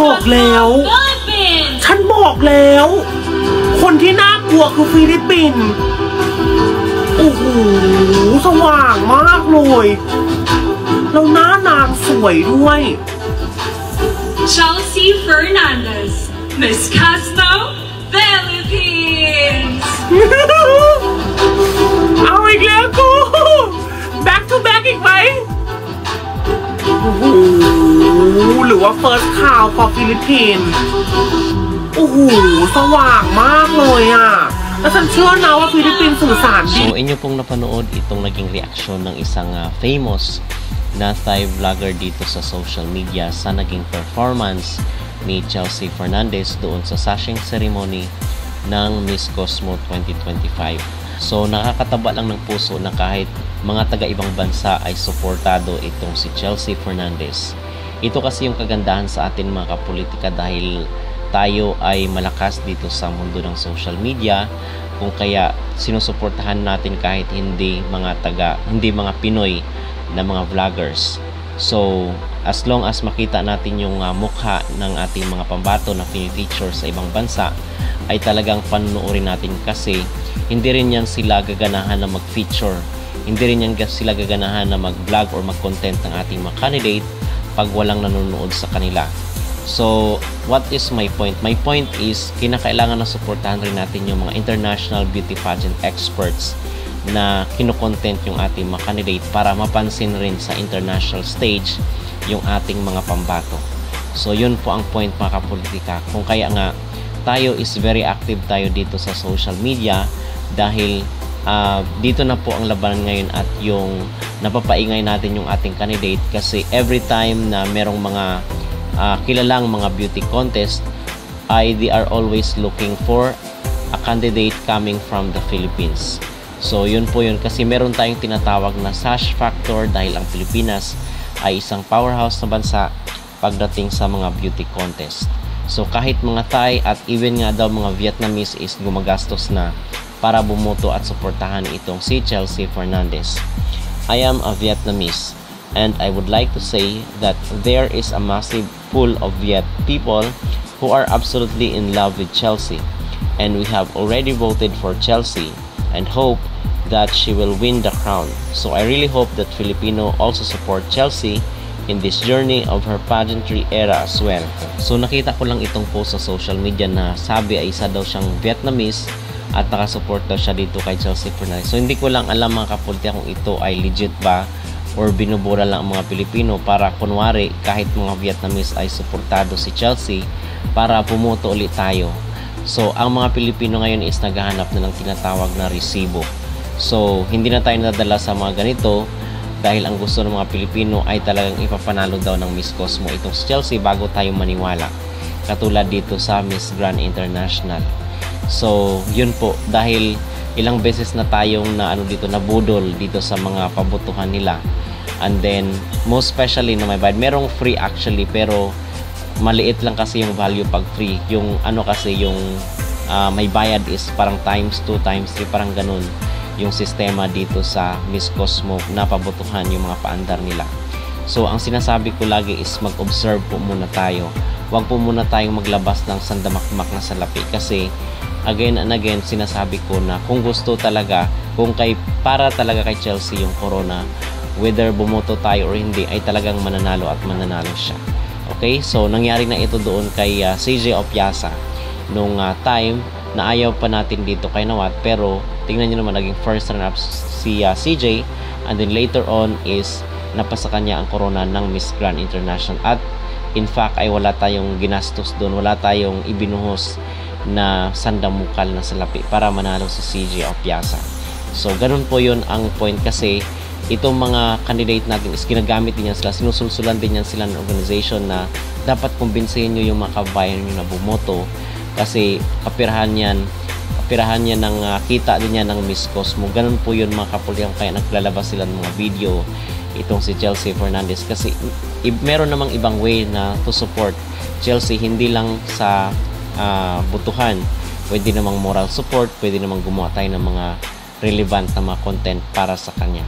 บอกแล้วฉันบอกแล้วคนที่น่ากลัวคือฟิลิปปินส์โอ้โหสว่างมากเลยแล้วหน้านางสวยด้วย Chelsea Fernandez, Miss Castro, Philippines เอาอีกแล้วกู back to back อีกไหมโอ้โหหรือว่า first call for Philippines โอ้โหสว่างมากเลยอ่ะแล้วฉันเชื่อนะว่าฟิลิปปินส์สื่อสารดี So inyo pong napanood itong naging reaksyon ng isang famous na Thai vlogger dito sa social media sa naging performance ni Chelsea Fernandez doon sa sashing ceremony ng Miss Cosmo 2025. So nakakataba lang ng puso na kahit mga taga-ibang bansa ay suportado itong si Chelsea Fernandez. Ito kasi yung kagandahan sa atin mga kapolitika dahil tayo ay malakas dito sa mundo ng social media, kung kaya sinusuportahan natin kahit hindi mga Pinoy na mga vloggers. So as long as makita natin yung mukha ng ating mga pambato na fini-feature sa ibang bansa, ay talagang panunuorin natin kasi hindi rin yan sila gaganahan na mag-feature, hindi rin yan sila gaganahan na mag-vlog or mag-content ng ating mga candidate pag walang nanonood sa kanila. So, what is my point? My point is, kinakailangan na suportahan rin natin yung mga international beauty pageant experts na kinokontent yung ating mga candidate para mapansin rin sa international stage yung ating mga pambato. So, yun po ang point mga kapolitika. Kung kaya nga, tayo is very active tayo dito sa social media dahil dito na po ang labanan ngayon at yung napapaingay natin yung ating candidate kasi every time na merong mga kilalang mga beauty contest ay they are always looking for a candidate coming from the Philippines. So yun po yun kasi meron tayong tinatawag na sash factor dahil ang Pilipinas ay isang powerhouse na bansa pagdating sa mga beauty contest. So kahit mga Thai at even nga daw mga Vietnamese is gumagastos na para bumoto at suportahan itong si Chelsea Fernandez. I am a Vietnamese and I would like to say that there is a massive pool of Viet people who are absolutely in love with Chelsea, and we have already voted for Chelsea and hope that she will win the crown. So I really hope that Filipino also support Chelsea in this journey of her pageantry era as well. So nakita ko lang itong post sa social media na sabi ay isa daw siyang Vietnamese at nakasupport daw siya dito kay Chelsea Fernandez. So hindi ko lang alam mga kapolitika kung ito ay legit ba or binubura lang ang mga Pilipino para kunwari kahit mga Vietnamese ay suportado si Chelsea para pumoto ulit tayo. So ang mga Pilipino ngayon is naghahanap na ng tinatawag na resibo. So hindi na tayo nadala sa mga ganito dahil ang gusto ng mga Pilipino ay talagang ipapanalo daw ng Miss Cosmo itong si Chelsea bago tayo maniwala, katulad dito sa Miss Grand International. So yun po, dahil ilang beses na tayong nabudol dito sa mga pabotohan nila. And then most especially na may bayad, merong free actually pero maliit lang kasi yung value pag free. Yung kasi yung may bayad is parang times 2 times 3 parang ganun yung sistema dito sa Miss Cosmo na pabotohan yung mga paandar nila. So ang sinasabi ko lagi is mag-observe po muna tayo. Huwag po muna tayong maglabas ng sandamakmak na salapi kasi again and again sinasabi ko na kung gusto talaga, kung para talaga kay Chelsea yung corona, whether bumoto tayo or hindi ay talagang mananalo at mananalo siya. Okay, so nangyari na ito doon kay CJ Opiasa nung time na ayaw pa natin dito kay Nawat, pero tingnan nyo naman naging first runner-up si CJ, and then later on is napasa kanya ang corona ng Miss Grand International at in fact ay wala tayong ginastos doon, wala tayong ibinuhos na sandamukal na salapi para manalo si CJ Opiasa. So ganun po yun ang point kasi itong mga candidate natin is ginagamit din yan sila, sinusulsulan din yan sila ng organization na dapat kumbinsihin nyo yung mga kabayan nyo na bumoto kasi kapirahan yan ng kita din yan ng Miss Cosmo. Ganun po yun mga kapulihan, kaya naglalabas sila ng mga video itong si Chelsea Fernandez kasi meron namang ibang way na to support Chelsea, hindi lang sa butuhan, pwede namang moral support, pwede namang gumawa tayo ng mga relevant na mga content para sa kanya.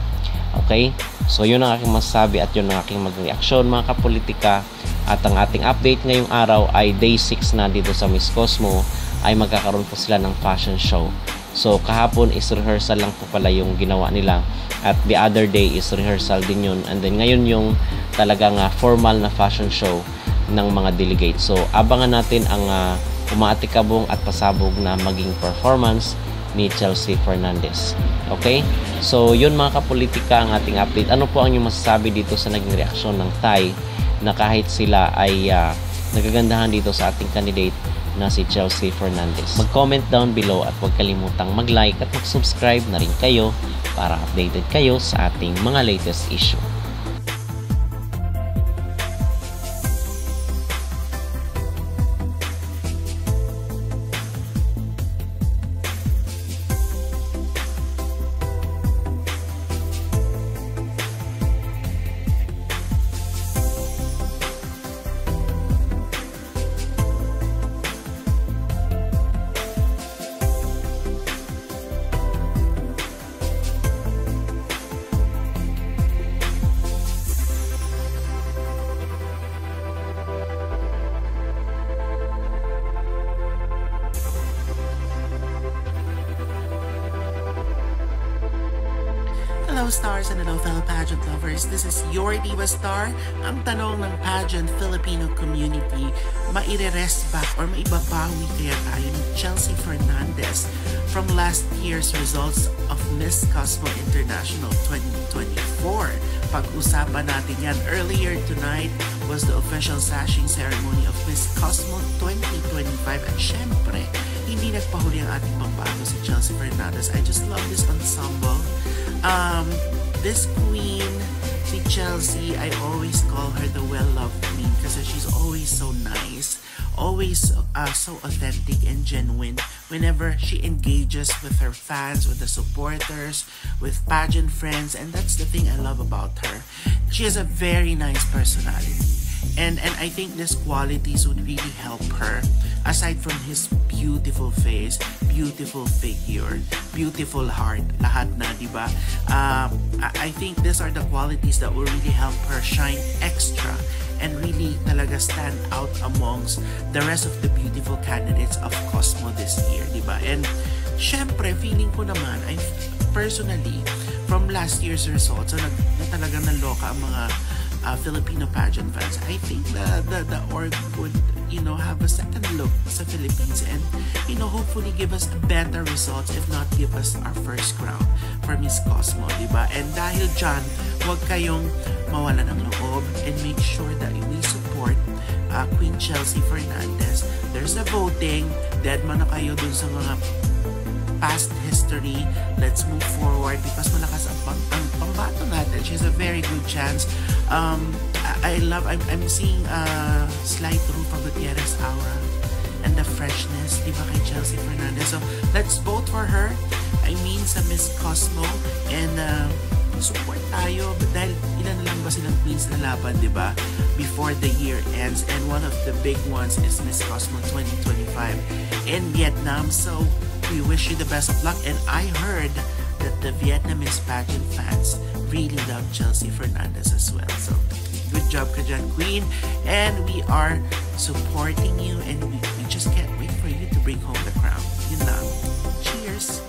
Okay? So yun ang aking masasabi at yun ang aking mag-reaction mga kapolitika. At ang ating update ngayong araw ay day 6 na dito sa Miss Cosmo, ay magkakaroon po sila ng fashion show. So kahapon is rehearsal lang po pala yung ginawa nila, at the other day is rehearsal din yun, and then ngayon yung talagang formal na fashion show ng mga delegates. So abangan natin ang umaatikabong at pasabog na maging performance ni Chelsea Fernandez. Okay? So yun mga kapolitika ang ating update. Ano po ang inyong masasabi dito sa naging reaksyon ng Thai na kahit sila ay nagagandahan dito sa ating candidate na si Chelsea Fernandez? Mag-comment down below at huwag kalimutang mag-like at mag-subscribe na rin kayo para updated kayo sa ating mga latest issue. Hello stars and hello fellow pageant lovers. This is your Diva Star. Ang tanong ng pageant Filipino community, maire-rest back or maibabawi kaya tayo ni Chelsea Fernandez from last year's results of Miss Cosmo International 2024? Pag-usapan natin yan. Earlier tonight was the official sashing ceremony of Miss Cosmo 2025, at syempre, hindi nagpahuli ang ating pambato si Chelsea Fernandez. I just love this ensemble. This queen, si Chelsea, I always call her the well-loved queen kasi she's always so nice, always so authentic and genuine whenever she engages with her fans, with the supporters, with pageant friends, and that's the thing I love about her. She has a very nice personality. And I think these qualities would really help her, aside from his beautiful face, beautiful figure, beautiful heart, lahat na, di ba? I think these are the qualities that will really help her shine extra and really talaga stand out amongst the rest of the beautiful candidates of Cosmo this year, di ba? And syempre, feeling ko naman, I personally, from last year's results, na talagang naloka ang mga Filipino pageant fans, I think the org would, have a second look sa Philippines and, hopefully give us better results, if not give us our first crown for Miss Cosmo, diba? And dahil dyan, huwag kayong mawala ng loob and make sure that we support Queen Chelsea Fernandez. There's a voting, dead man na kayo dun sa mga past history. Let's move forward because malakas ang pambato natin. She has a very good chance. I'm seeing slight Rufa Gutierrez aura and the freshness, di ba, kay Chelsea Fernandez. So let's vote for her. I mean sa Miss Cosmo, and support tayo dahil ilan lang ba silang queens na laban, di ba, before the year ends, and one of the big ones is Miss Cosmo 2025 in Vietnam. So we wish you the best of luck, and I heard that the Vietnamese pageant fans really love Chelsea Fernandez as well. So good job ka dyan, Queen, and we are supporting you, and we just can't wait for you to bring home the crown. Yun lang. Cheers!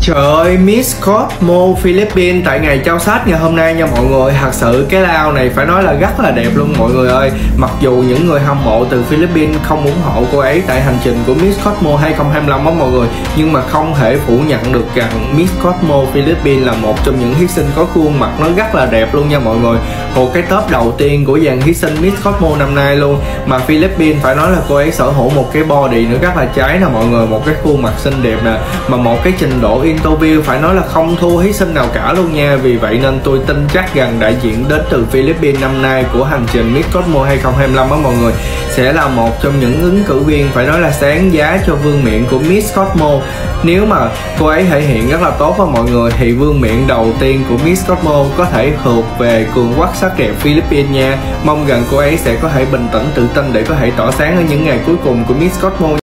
Trời ơi, Miss Cosmo Philippines tại ngày trao sách ngày hôm nay nha mọi người. Thật sự cái lao này phải nói là rất là đẹp luôn mọi người ơi. Mặc dù những người hâm mộ từ Philippines không ủng hộ cô ấy tại hành trình của Miss Cosmo 2025 á mọi người, nhưng mà không thể phủ nhận được rằng Miss Cosmo Philippines là một trong những thí sinh có khuôn mặt nó rất là đẹp luôn nha mọi người. Một cái top đầu tiên của dàn thí sinh Miss Cosmo năm nay luôn. Mà Philippines phải nói là cô ấy sở hữu một cái body nữa rất là cháy nè mọi người, một cái khuôn mặt xinh đẹp nè, mà một cái trình độ interview phải nói là không thua thí sinh nào cả luôn nha. Vì vậy nên tôi tin chắc rằng đại diện đến từ Philippines năm nay của hành trình Miss Cosmo 2025 á mọi người sẽ là một trong những ứng cử viên phải nói là sáng giá cho vương miện của Miss Cosmo. Nếu mà cô ấy thể hiện rất là tốt á mọi người thì vương miện đầu tiên của Miss Cosmo có thể thuộc về cường quốc sắc đẹp Philippines nha. Mong rằng cô ấy sẽ có thể bình tĩnh tự tin để có thể tỏa sáng ở những ngày cuối cùng của Miss Cosmo.